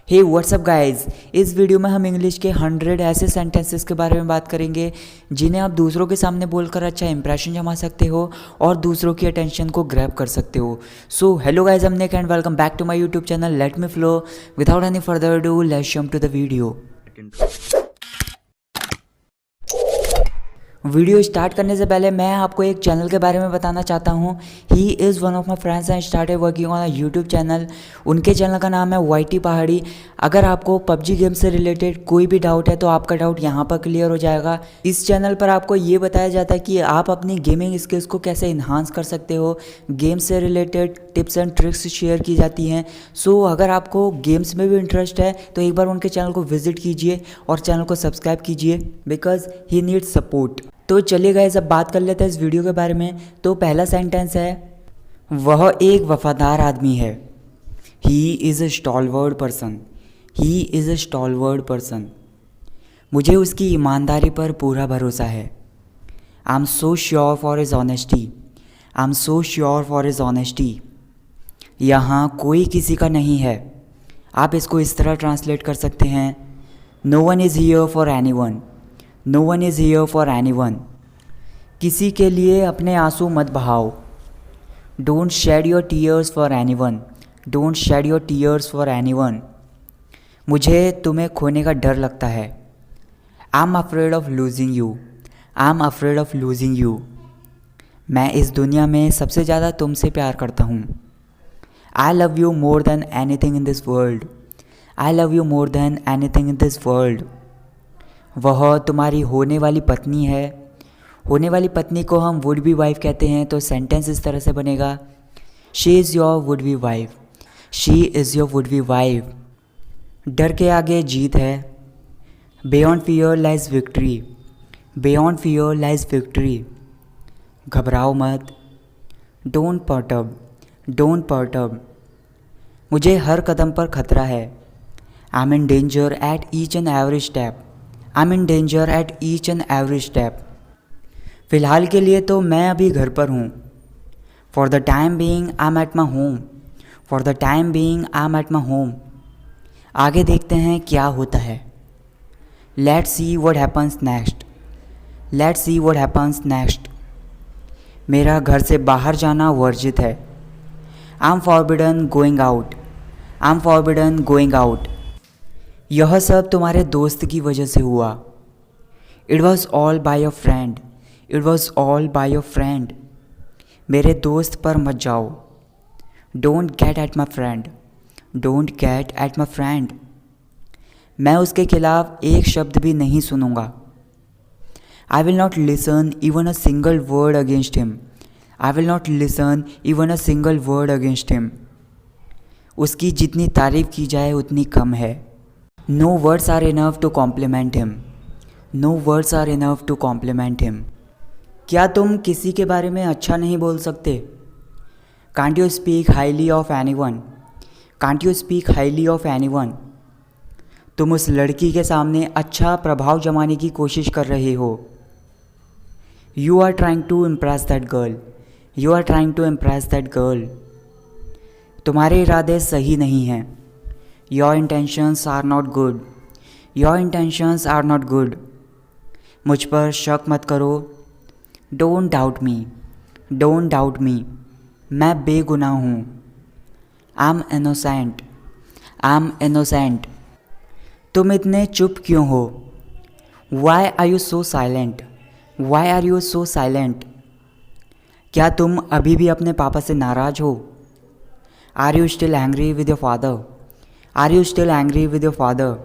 हे what's up guys, इस video में हम इंग्लिश के 100 ऐसे सेंटेंसेस के बारे में बात करेंगे जिन्हें आप दूसरों के सामने बोलकर अच्छा इंप्रेशन जमा सकते हो और दूसरों की अटेंशन को ग्रैब कर सकते हो। So hello guys, I am Nick and welcome back to my YouTube channel let me flow. Without any further ado, let's jump to the video. Video start करने से पहले मैं आपको एक चैनल के बारे में बताना चाहता हूँ। He is one of my friends and started working on a YouTube channel. उनके चैनल का नाम है वाईटी पहाड़ी। अगर आपको पबजी गेम से रिलेटेड कोई भी डाउट है तो आपका डाउट यहाँ पर क्लियर हो जाएगा। इस चैनल पर आपको ये बताया जाता है कि आप अपनी गेमिंग स्किल्स को कैसे इन्हांस कर सकते हो। गेम से related tips and tricks share की जाती हैं। सो अगर आपको गेम्स में भी इंटरेस्ट है तो एक बार उनके चैनल को विजिट कीजिए और चैनल को सब्सक्राइब कीजिए बिकॉज ही नीड्स सपोर्ट। तो चलिए गाइस, अब बात कर लेते हैं इस वीडियो के बारे में। तो पहला सेंटेंस है, वह एक वफादार आदमी है। He is a stalwart person. He is a stalwart person. मुझे उसकी ईमानदारी पर पूरा भरोसा है। I am so sure for his honesty. I am so sure for his honesty. यहाँ कोई किसी का नहीं है। आप इसको इस तरह ट्रांसलेट कर सकते हैं, no one is here for anyone. No one is here for anyone. किसी के लिए अपने आंसू मत बहाओ। Don't shed your tears for anyone. Don't shed your tears for anyone. मुझे तुम्हें खोने का डर लगता है। I am afraid of losing you. I am afraid of losing you. मैं इस दुनिया में सबसे ज़्यादा तुमसे प्यार करता हूँ। I love you more than anything in this world. I love you more than anything in this world. वह तुम्हारी होने वाली पत्नी है। होने वाली पत्नी को हम वुड बी वाइफ कहते हैं। तो सेंटेंस इस तरह से बनेगा, she is your would be wife. She is your would be wife. डर के आगे जीत है। Beyond fear lies victory. Beyond fear lies victory. घबराओ मत। डोंट पर्टर्ब। डोंट पर्टर्ब। मुझे हर कदम पर खतरा है। I M in danger at each and every step. I am in danger at each and every step. फ़िलहाल के लिए तो मैं अभी घर पर हूँ। For the time being I am at my home. For the time being I am at my home. आगे देखते हैं क्या होता है। Let's see what happens next. Let's see what happens next. मेरा घर से बाहर जाना वर्जित है। I M forbidden going out. I am forbidden going out. यह सब तुम्हारे दोस्त की वजह से हुआ। It was all by your friend. It was all by your friend. मेरे दोस्त पर मत जाओ। Don't get at my friend. Don't get at my friend. मैं उसके खिलाफ एक शब्द भी नहीं सुनूंगा। I will not listen even a single word against him. I will not listen even a single word against him. उसकी जितनी तारीफ की जाए उतनी कम है। No words are enough to compliment him. No words are enough to compliment him. क्या तुम किसी के बारे में अच्छा नहीं बोल सकते? Can't you speak highly of any one. Can't you speak highly of any one. तुम उस लड़की के सामने अच्छा प्रभाव जमाने की कोशिश कर रहे हो। You are trying to impress that girl. You are trying to impress that girl. तुम्हारे इरादे सही नहीं हैं। Your intentions are not good. Your intentions are not good. मुझ पर शक मत करो। Don't doubt me. Don't doubt me. मैं बेगुनाह हूँ। I am innocent. I am innocent. तुम इतने चुप क्यों हो? Why are you so silent? Why are you so silent? क्या तुम अभी भी अपने पापा से नाराज़ हो? Are you still angry with your father? Are you still angry with your father?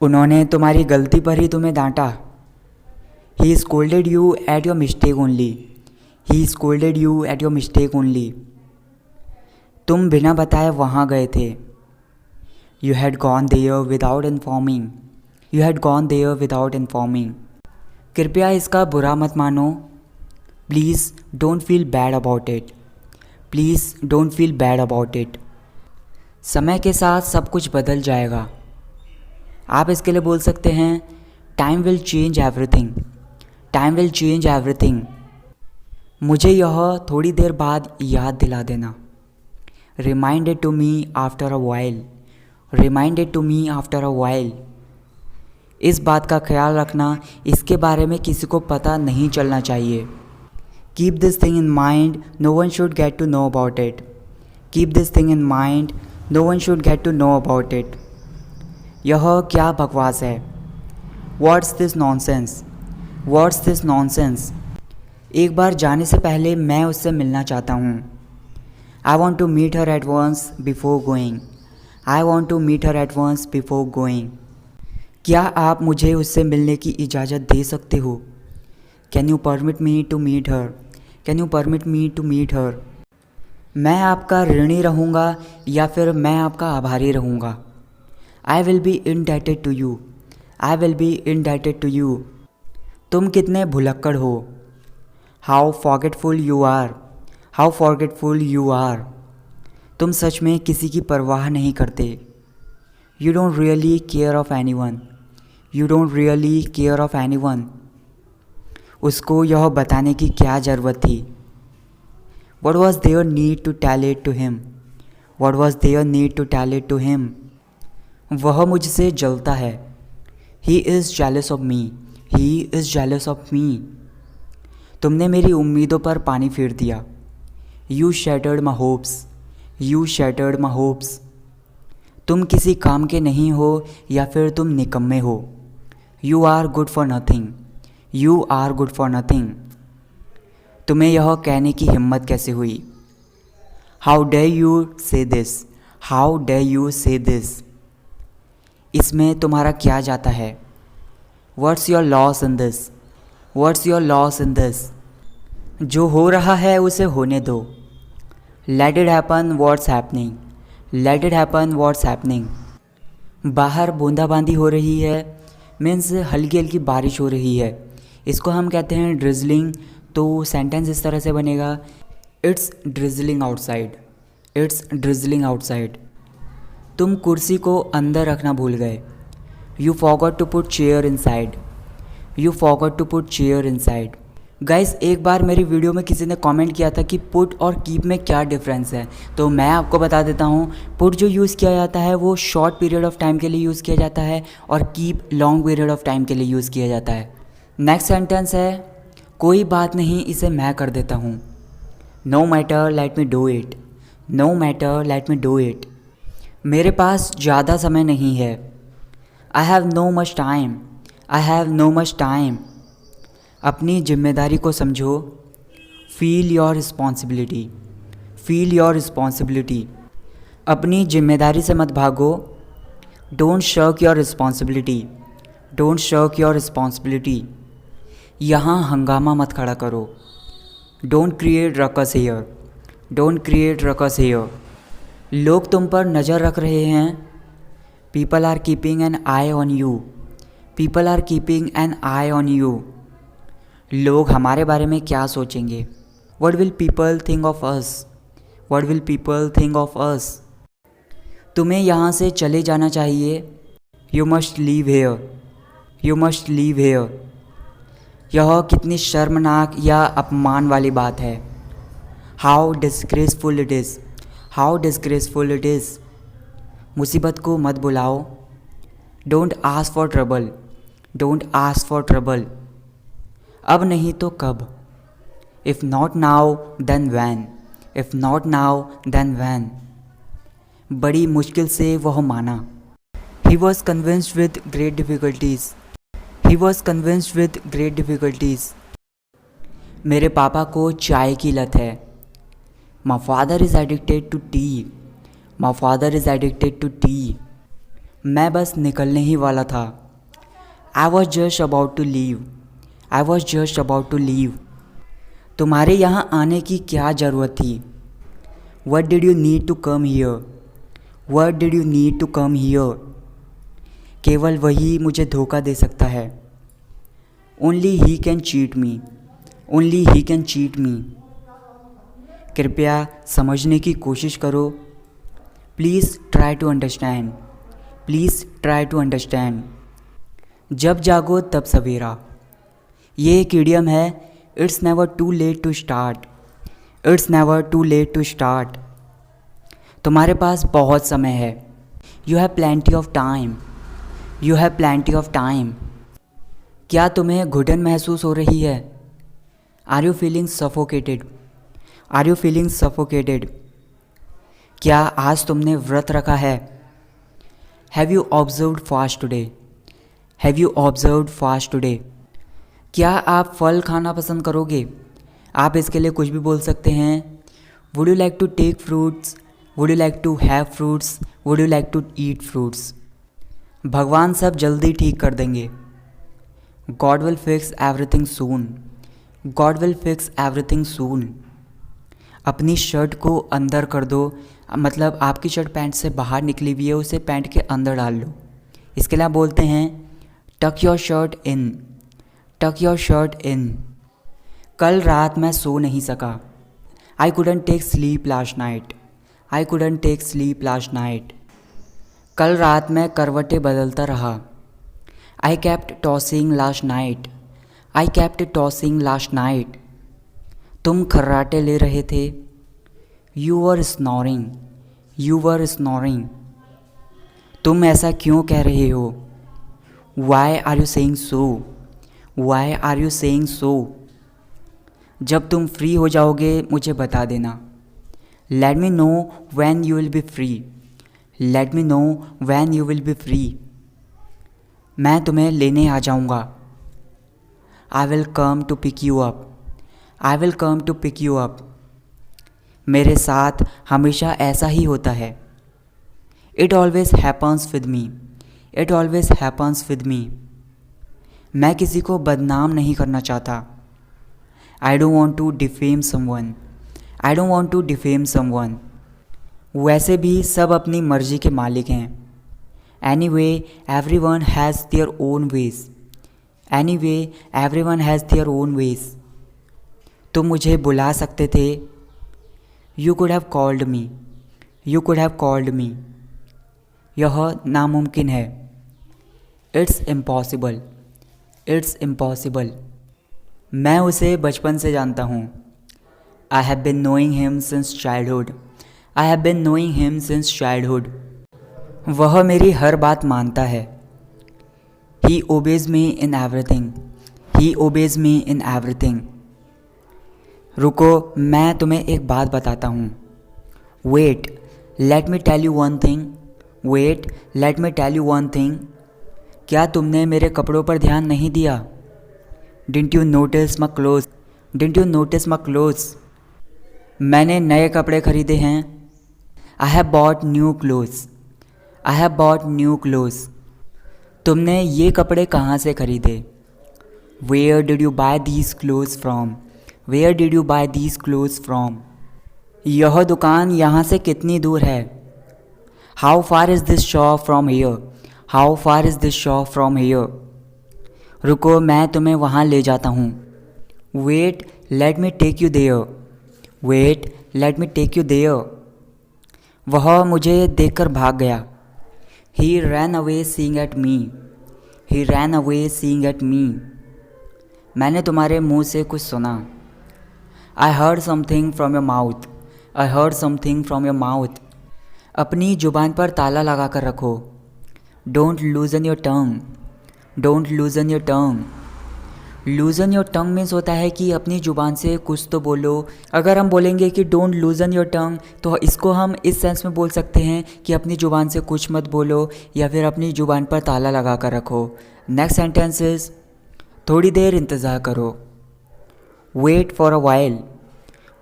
उन्होंने तुम्हारी गलती पर ही तुम्हें डांटा। He scolded you at your mistake only. He scolded you at your mistake only. तुम बिना बताए वहाँ गए थे। You had gone there without informing. You had gone there without informing. कृपया इसका बुरा मत मानो। Please don't feel bad about it. Please don't feel bad about it. समय के साथ सब कुछ बदल जाएगा। आप इसके लिए बोल सकते हैं, time will change everything. Time will change everything. मुझे यह थोड़ी देर बाद याद दिला देना। Remind it to me after a while. Remind it to me after a while. इस बात का ख्याल रखना, इसके बारे में किसी को पता नहीं चलना चाहिए। Keep this thing in mind, no one should get to know about it. Keep this thing in mind, no one should get to know about it. यह क्या बकवास है। What's this nonsense, what's this nonsense. एक बार जाने से पहले मैं उससे मिलना चाहता हूँ। I want to meet her at once before going. I want to meet her at once before going. क्या आप मुझे उससे मिलने की इजाज़त दे सकते हो। Can you permit me to meet her, can you permit me to meet her. मैं आपका ऋणी रहूँगा या फिर मैं आपका आभारी रहूँगा। I will be indebted to you, I will be indebted to you. तुम कितने भुलक्कड़ हो। How forgetful you are, how forgetful you are. तुम सच में किसी की परवाह नहीं करते। You don't really care of any one, you don't really care of any one. उसको यह बताने की क्या ज़रूरत थी। What was there need to tell it to him, what was there need to tell it to him. वह मुझसे जलता है। He is jealous of me, he is jealous of me. तुमने मेरी उम्मीदों पर पानी फेर दिया। You shattered my hopes, you shattered my hopes. तुम किसी काम के नहीं हो या फिर तुम निकम्मे हो। You are good for nothing, you are good for nothing. तुम्हें यह कहने की हिम्मत कैसे हुई। How dare you say this, how dare you say this. इसमें तुम्हारा क्या जाता है। What's your loss in this, what's your loss in this. जो हो रहा है उसे होने दो। Let it happen what's happening, let it happen what's happening. बाहर बूंदाबांदी हो रही है, मीन्स हल्की हल्की बारिश हो रही है। इसको हम कहते हैं ड्रिजलिंग। तो सेंटेंस इस तरह से बनेगा, it's drizzling outside, it's drizzling outside. तुम कुर्सी को अंदर रखना भूल गए। You forgot to put chair inside, you forgot to put chair inside. Guys, एक बार मेरी वीडियो में किसी ने कमेंट किया था कि पुट और कीप में क्या डिफरेंस है, तो मैं आपको बता देता हूँ। पुट जो यूज़ किया जाता है वो शॉर्ट पीरियड ऑफ टाइम के लिए यूज़ किया जाता है और keep long period of time के लिए यूज़ किया जाता है। नेक्स्ट सेंटेंस है, कोई बात नहीं, इसे मैं कर देता हूँ। No matter let me do it, no matter let me do it. मेरे पास ज़्यादा समय नहीं है। I have no much time, I have no much time. अपनी जिम्मेदारी को समझो। Feel your responsibility, feel your responsibility. अपनी जिम्मेदारी से मत भागो। Don't shirk your responsibility, don't shirk your responsibility. यहाँ हंगामा मत खड़ा करो। Don't create ruckus here, don't create ruckus here. लोग तुम पर नज़र रख रहे हैं। People are keeping an eye on you, people are keeping an eye on you. लोग हमारे बारे में क्या सोचेंगे। What will people think of us, what will people think of us. तुम्हें यहाँ से चले जाना चाहिए। You must leave here, you must leave here. यह कितनी शर्मनाक या अपमान वाली बात है। How disgraceful it is, how disgraceful it is. मुसीबत को मत बुलाओ। Don't ask for trouble, don't ask for trouble. अब नहीं तो कब। If not now then when, if not now then when. बड़ी मुश्किल से वह माना। He was convinced with great difficulties, he was convinced with great difficulties. मेरे पापा को चाय की लत है। My father is addicted to tea, my father is addicted to tea. मैं बस निकलने ही वाला था। I was just about to leave, I was just about to leave. तुम्हारे यहाँ आने की क्या ज़रूरत थी। What did you need to come here, what did you need to come here. केवल वही मुझे धोखा दे सकता है। Only he can cheat me, only he can cheat me. कृपया समझने की कोशिश करो। Please try to understand, please try to understand. जब जागो तब सवेरा। ये एक इडियम है। It's never too late to start, it's never too late to start. तुम्हारे पास बहुत समय है। You have plenty of time, you have plenty of time. क्या तुम्हें घुटन महसूस हो रही है? Are you feeling suffocated, are you feeling suffocated. क्या आज तुमने व्रत रखा है? Have you observed fast today, have you observed fast today. क्या आप फल खाना पसंद करोगे? आप इसके लिए कुछ भी बोल सकते हैं। Would you like to take fruits, would you like to have fruits, would you like to eat fruits. भगवान सब जल्दी ठीक कर देंगे। God will fix everything soon, God will fix everything soon. अपनी शर्ट को अंदर कर दो, मतलब आपकी शर्ट पैंट से बाहर निकली हुई है, उसे पैंट के अंदर डाल लो। इसके लिए आप बोलते हैं टक योर शर्ट इन, टक योर शर्ट इन। कल रात मैं सो नहीं सका। I couldn't take sleep last night, I couldn't take sleep last night. कल रात मैं करवटें बदलता रहा। I kept tossing last night, I kept tossing last night. तुम खर्राटे ले रहे थे। You were snoring, you were snoring. तुम ऐसा क्यों कह रहे हो? Why are you saying so, why are you saying so. जब तुम फ्री हो जाओगे मुझे बता देना। Let me know when you will be free, let me know when you will be free. मैं तुम्हें लेने आ जाऊँगा। I will come to pick you up, I will come to pick you up. मेरे साथ हमेशा ऐसा ही होता है। It always happens with me, it always happens with me. मैं किसी को बदनाम नहीं करना चाहता। I don't want to defame someone, I don't want to defame someone. वैसे भी सब अपनी मर्जी के मालिक हैं। Anyway everyone has their own ways, anyway everyone has their own ways. तुम मुझे बुला सकते थे। You could have called me, you could have called me. यह नामुमकिन है। It's impossible, it's impossible. मैं उसे बचपन से जानता हूँ। I have been knowing him since childhood, I have been knowing him since childhood. वह मेरी हर बात मानता है। ही obeys me in everything, he obeys me in everything. रुको, मैं तुम्हें एक बात बताता हूँ। Wait let me tell you one thing, wait let me tell you one thing. क्या तुमने मेरे कपड़ों पर ध्यान नहीं दिया? Didn't you notice my clothes, didn't you notice my clothes. मैंने नए कपड़े खरीदे हैं। I have bought new clothes, I have bought new clothes. तुमने ये कपड़े कहाँ से खरीदे? Where did you buy these clothes from, where did you buy these clothes from. यह दुकान यहाँ से कितनी दूर है? How far is this shop from here, how far is this shop from here. रुको, मैं तुम्हें वहाँ ले जाता हूँ। Wait let me take you there, wait let me take you there. वह मुझे देखकर भाग गया। He ran away seeing at me, he ran away seeing at me. मैंने तुम्हारे मुंह से कुछ सुना। I heard something from your mouth, I heard something from your mouth. अपनी ज़ुबान पर ताला लगा कर रखो। Don't लूजन your tongue, don't लूजन your tongue. लूजन your tongue means होता है कि अपनी ज़ुबान से कुछ तो बोलो। अगर हम बोलेंगे कि डोंट लूजन योर टंग, तो इसको हम इस सेंस में बोल सकते हैं कि अपनी ज़ुबान से कुछ मत बोलो या फिर अपनी ज़ुबान पर ताला लगा कर रखो। नेक्स्ट सेंटेंस इज थोड़ी देर इंतज़ार करो। Wait for a while,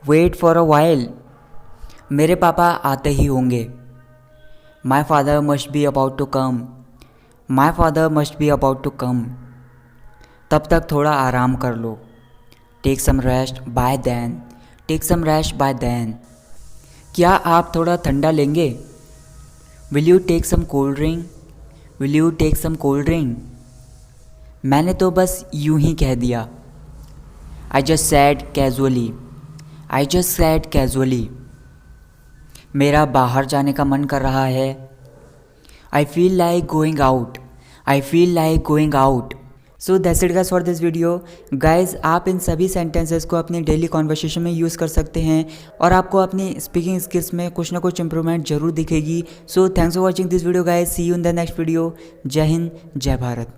wait for a while. मेरे पापा आते ही होंगे। My father must be about to come, my father must be about to come. तब तक थोड़ा आराम कर लो। Take some rest by then, take some rest by then. क्या आप थोड़ा ठंडा लेंगे? Will you take some cold drink, will you take some cold drink. मैंने तो बस यूं ही कह दिया। I just sad casually, I just sad casually. मेरा बाहर जाने का मन कर रहा है। I feel like going out, I feel like going out. So that's it guys for this video. Guys आप इन सभी सेंटेंसेस को अपनी डेली कॉन्वर्सेशन में यूज़ कर सकते हैं और आपको अपनी स्पीकिंग स्किल्स में कुछ ना कुछ इंप्रूवमेंट जरूर दिखेगी। So thanks for watching this video guys, see you in the next video. जय हिंद, जय भारत।